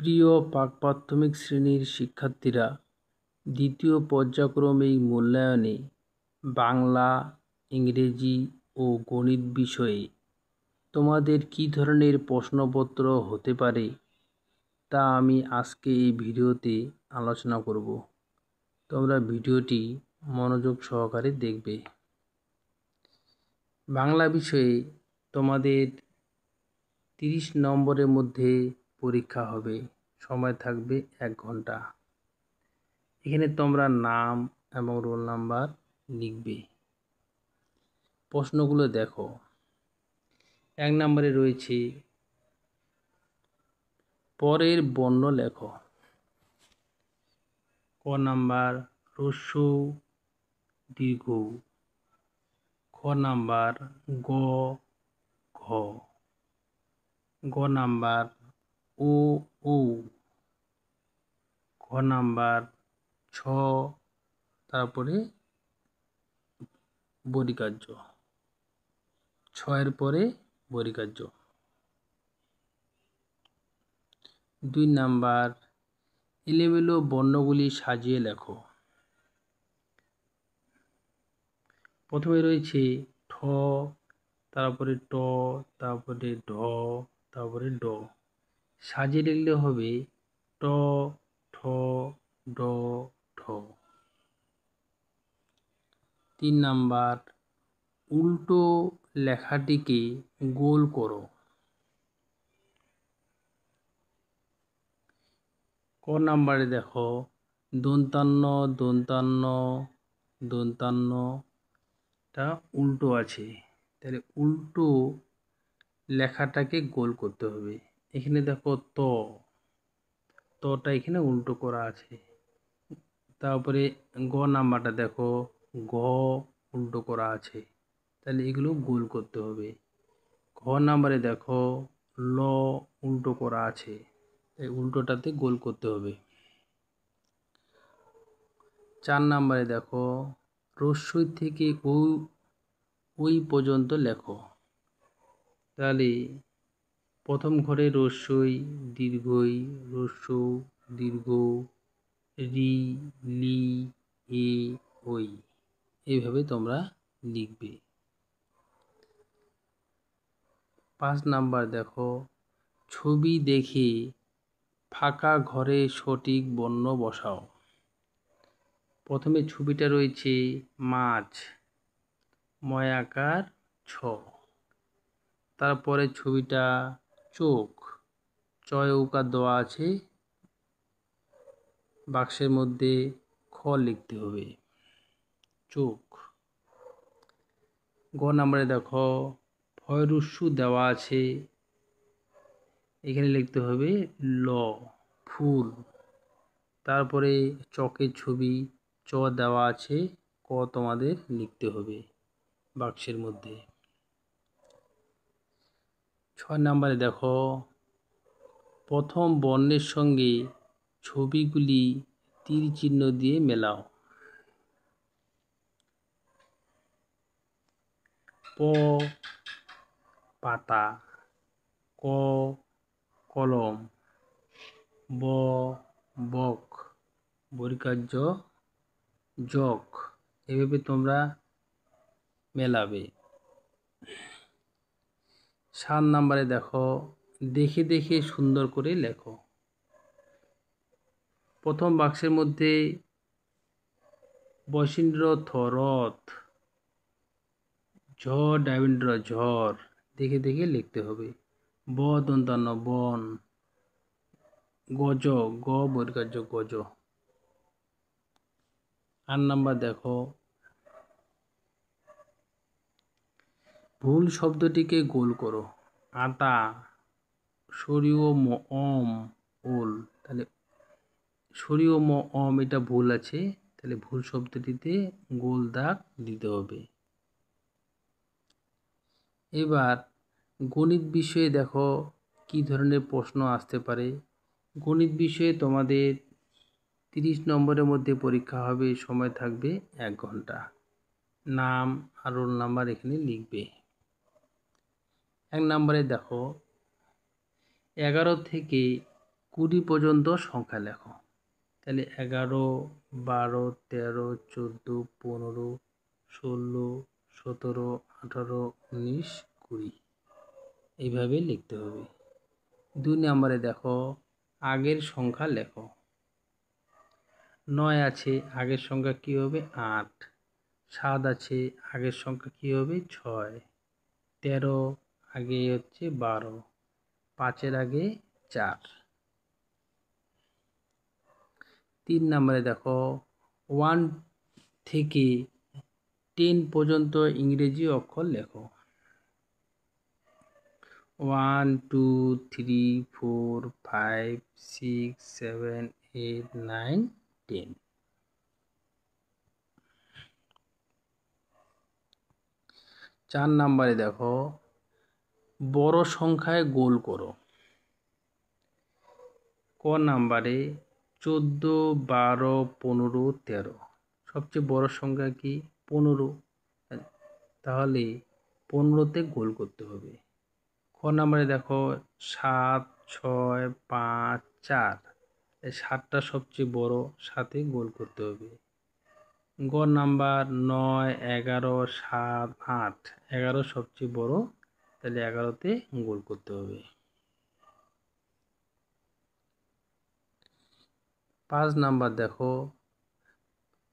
প্রিয় প্রাক-প্রাথমিক শ্রেণীর শিক্ষার্থীরা, দ্বিতীয় পর্যায়ক্রমিক মূল্যায়নে বাংলা, ইংরেজি ও গণিত বিষয়ে তোমাদের কী ধরনের প্রশ্নপত্র হতে পারে তা আমি আজকে এই ভিডিওতে আলোচনা করব। তোমরা ভিডিওটি মনোযোগ সহকারে দেখবে। বাংলা বিষয়ে তোমাদের 30 নম্বরের মধ্যে পরীক্ষা হবে, সময় থাকবে 1 ঘন্টা। এখানে তোমরা নাম এবং রোল নাম্বার লিখবে। প্রশ্নগুলো দেখো। 1 নম্বরে রয়েছে পরের বর্ণ লেখো। ক নাম্বার হ্রস্ব দীর্ঘ, খ নাম্বার গ ঘ, গ নাম্বার ও ঔ, খ নাম্বার ছ, তারপরে বর্গীকার্য, 6 পরে বর্গীকার্য। 2 নাম্বার এলোমেলো বর্ণগুলি সাজিয়ে লেখো। প্রথমে রয়েছে ঠ, তারপরে ট, তারপরে ঢ, তারপরে ড। সাজিয়ে লিখলে হবে ট, ঠ, ড, ঢ। 3 নাম্বার উল্টো লেখাটিকে গোল করো। ক নাম্বারে দেখো দন্তান্ন দন্তান্ন দন্তান্নটা উল্টো আছে, তাহলে উল্টো লেখাটাকে গোল করতে হবে। এখানে দেখো তটা এখানে উল্টো করা আছে। তারপরে গ নাম্বারটা দেখো গ উল্টো করা আছে, তাহলে এগুলো গোল করতে হবে। ঘ নাম্বারে দেখো ল উল্টো করা আছে, এই উল্টোটাতে গোল করতে হবে। 4 নাম্বারে দেখো রস্বই থেকে ওই পর্যন্ত লেখো। তাহলে প্রথম ঘরে রস্বই, দীর্ঘই, রস্য, দীর্ঘ, রি, লি, এ, ওই, এইভাবে তোমরা লিখবে। 5 নাম্বার দেখো ছবি দেখে ফাঁকা ঘরে সঠিক বর্ণ বসাও। প্রথমে ছবিটা রয়েছে মাছ, ময়াকার ছ। তারপরে ছবিটা চোখ, চয় উকার দেওয়া আছে, বাক্সের মধ্যে খ লিখতে হবে, চোখ। গ নাম্বারে দেখো ফয়রুস্যু দেওয়া আছে, এখানে লিখতে হবে ল, ফুল। তারপরে চকের ছবি চ দেওয়া আছে, ক তোমাদের লিখতে হবে বাক্সের মধ্যে। 6 নাম্বারে দেখো প্রথম বর্ণের সঙ্গে ছবিগুলি তীর চিহ্ন দিয়ে মেলাও। প পাতা, ক কলম, ব বক, বর্গীকার্য জক, এভাবে তোমরা মেলাবে। 7 নাম্বারে দেখো দেখে দেখে সুন্দর করে লেখো। প্রথম বাক্সের মধ্যে বসীন্দ্র থ রথ, ঝ ডাবিন্দ্র ঝড়, দেখে দেখে লিখতে হবে। ব দন্তান্ন বন, গজ, গ বর্গীকার্য গজ। 8 নাম্বার দেখো ভুল শব্দটিকে গোল করো। আটা, সরিও ম অম ওল, তাহলে সরিও ম অম এটা ভুল আছে, তাহলে ভুল শব্দটিতে গোল দাগ দিতে হবে। এবার গণিত বিষয়ে দেখো কি ধরনের প্রশ্ন আসতে পারে। গণিত বিষয়ে তোমাদের 30 নম্বরের মধ্যে পরীক্ষা হবে, সময় থাকবে 1 ঘন্টা। নাম আর রোল নাম্বার এখানে লিখবে। 1 নম্বরে দেখো 11 থেকে 20 পর্যন্ত সংখ্যা লেখো। তাহলে 11, 12, 13, 14, 15, 16, 17, 18, 19, 20 এইভাবে লিখতে হবে। 2 নম্বরে দেখো আগের সংখ্যা লেখো। 9 আছে, আগের সংখ্যা কি হবে? 8। 7 আছে, আগের সংখ্যা কি হবে? 6। 13 আগে হচ্ছে 12। 5-এর আগে 4। 3 নম্বরে দেখো 1 থেকে 10 পর্যন্ত ইংরেজি অক্ষর লেখো। 1, 2, 3, 4, 5, 6, 7, 8, 9, 10। 4 নম্বরে দেখো বড় সংখ্যায় গোল করো। ক নাম্বারে 14, 12, 15, 13। সবচেয়ে বড় সংখ্যা কি? 15। তাহলে 15তে গোল করতে হবে। খ নাম্বারে দেখো 7, 6, 5, 4। এই 7টা সবচেয়ে বড়, 7-এ গোল করতে হবে। গ নাম্বার 9, 11, 7, 8। 11 সবচেয়ে বড়, তাহলে 11তে গোল করতে হবে। 5 নাম্বার দেখো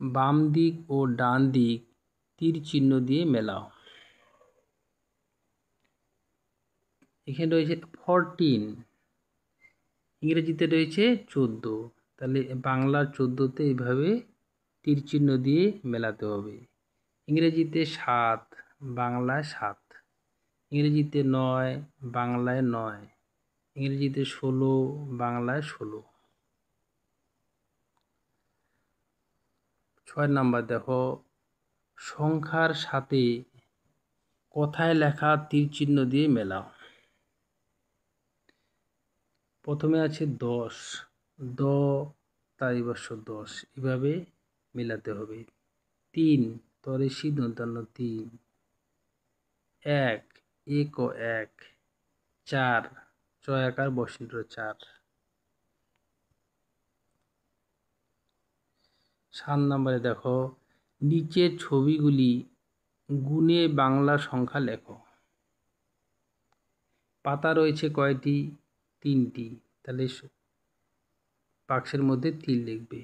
বাম দিক ও ডান দিক তীর চিহ্ন দিয়ে মেলাও। এখানে রয়েছে 14, ইংরেজিতে রয়েছে 14। তাহলে বাংলার 14তে এইভাবে তীর চিহ্ন দিয়ে মেলাতে হবে। ইংরেজিতে 7, বাংলায় 7। ইংরেজিতে 9, বাংলায় 9। ইংরেজিতে 16, বাংলায় 16। 6 নাম্বার দেখো সংখ্যার সাথে কথায় লেখা তীর চিহ্ন দিয়ে মেলাও। প্রথমে আছে 10, দ তারিবর্ষ 10, এভাবে মেলাতে হবে। 3, তরেসি দন্তান্ন 3। 1, এক ও 1। 4, চয়াকার বসন্ত 4। 7 নম্বরে দেখো নিচের ছবিগুলি গুণে বাংলা সংখ্যা লেখো। পাতা রয়েছে কয়টি? 3টি। তাহলে বাক্সের মধ্যে 3 লিখবে।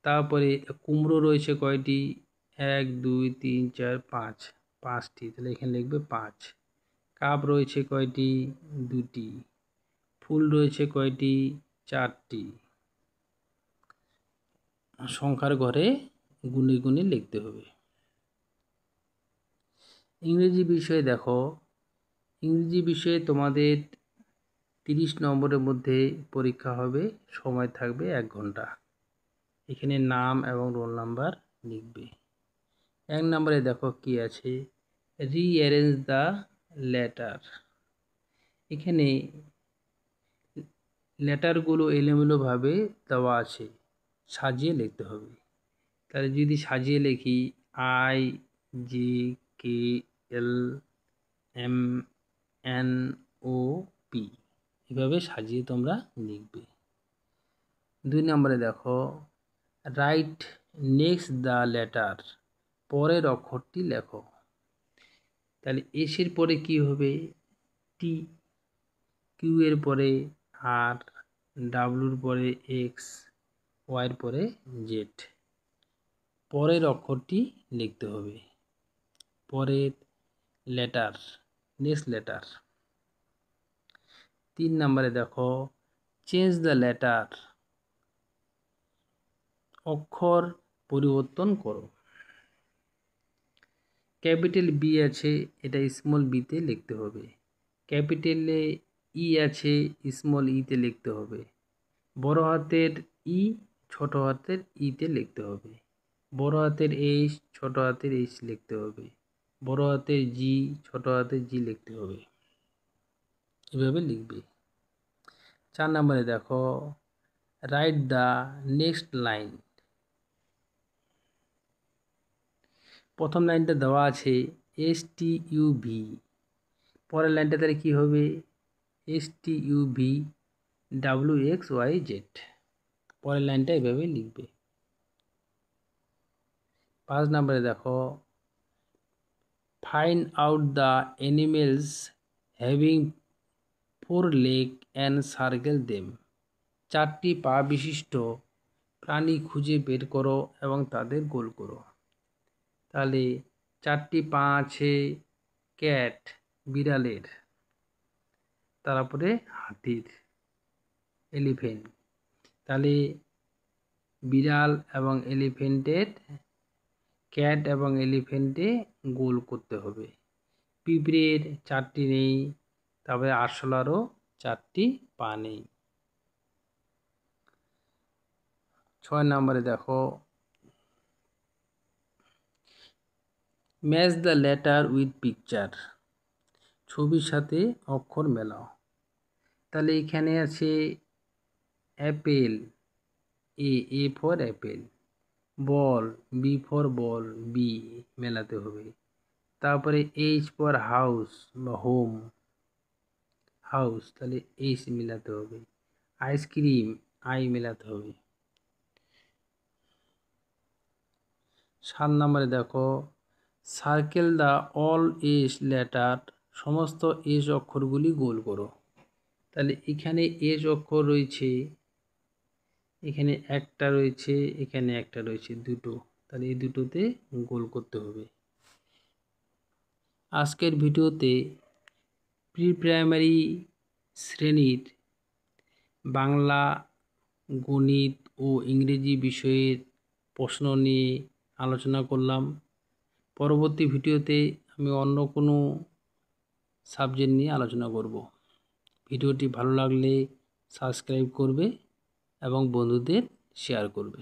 তারপরে কুমড়ো রয়েছে কয়টি? 1, 2, 3, 4, 5। 5টি, তাহলে এখানে লিখবে 5। কাপ রয়েছে কয়টি? 2টি। ফুল রয়েছে কয়টি? 4টি। সংখ্যার ঘরে গুণে গুণে লিখতে হবে। ইংরেজি বিষয়ে দেখো, ইংরেজি বিষয়ে তোমাদের 30 নম্বরের মধ্যে পরীক্ষা হবে, সময় থাকবে 1 ঘন্টা। এখানে নাম এবং রোল নাম্বার লিখবে। 1 নম্বরে দেখো কি আছে? Rearrange the letter. এখানে লেটারগুলো এলোমেলোভাবে দেওয়া আছে, সাজিয়ে লিখতে হবে। তাহলে যদি সাজিয়ে লিখি I, J, K, L, M, N, O, P, এভাবে সাজিয়ে তোমরা লিখবে। 2 নম্বরে দেখো রাইট নেক্সট দ্য লেটার, পরের অক্ষরটি লেখো। তাহলে এস এর পরে কি হবে? টি। কিউ এর পরে আর, ডাব্লুর পরে এক্স, ওয়াইয়ের পরে জেড। পরের অক্ষরটি লিখতে হবে, পরের লেটার, নেক্সট লেটার। 3 নম্বরে দেখো চেঞ্জ দ্য লেটার, অক্ষর পরিবর্তন করো। ক্যাপিটাল বি আছে, এটা স্মল বিতে লিখতে হবে। ক্যাপিটালে ই আছে, স্মল ইতে লিখতে হবে। বড় হাতের ই, ছোট হাতের ইতে লিখতে হবে। বড় হাতের এইচ, ছোট হাতের এইচ লিখতে হবে। বড় হাতের জি, ছোট হাতের জি লিখতে হবে। এভাবে লিখবে। 4 নম্বরে দেখো রাইট দ্য নেক্সট লাইন। প্রথম লাইনটা দেওয়া আছে STUV, পরের লাইনটা তাহলে কী হবে? STUV WXYZ। পরের লাইনটা এভাবে লিখবে। 5 নম্বরে দেখো, find out the animals having 4 leg and circle them. 4টি পা বিশিষ্ট প্রাণী খুঁজে বের করো এবং তাদের গোল করো। তাহলে 4টি পা আছে ক্যাট বিড়ালের, তারপরে হাতির, এলিফ্যান্ট। তাহলে বিড়াল এবং এলিফ্যান্টের, ক্যাট এবং এলিফ্যান্টে গোল করতে হবে। পিঁপড়ের 4টি নেই, তারপরে আরশোলারও 4টি পা নেই। 6 নম্বরে দেখো, match the letter with picture. ছবির সাথে অক্ষর মেলাও। তাহলে এখানে আছে apple, A for apple. Ball, B for ball, B মেলাতে হবে। তারপরে এইচ ফর হাউস বা হোম, হাউস, তাহলে এইচ মেলাতে হবে। আইসক্রিম, আই মেলাতে হবে। 7 নম্বরে দেখো, circle the all S letter. সমস্ত এস অক্ষরগুলি গোল করো। তাহলে এখানে এস অক্ষর রয়েছে, এখানে একটা রয়েছে, এখানে একটা রয়েছে, দুটো। তাহলে এই দুটোতে গোল করতে হবে। আজকের ভিডিওতে প্রি প্রাইমারি শ্রেণীর বাংলা, গণিত ও ইংরেজি বিষয়ের প্রশ্ন নিয়ে আলোচনা করলাম। পরবর্তী ভিডিওতে আমি অন্য কোনো সাবজেক্ট নিয়ে আলোচনা করব। ভিডিওটি ভালো লাগলে সাবস্ক্রাইব করবে এবং বন্ধুদের শেয়ার করবে।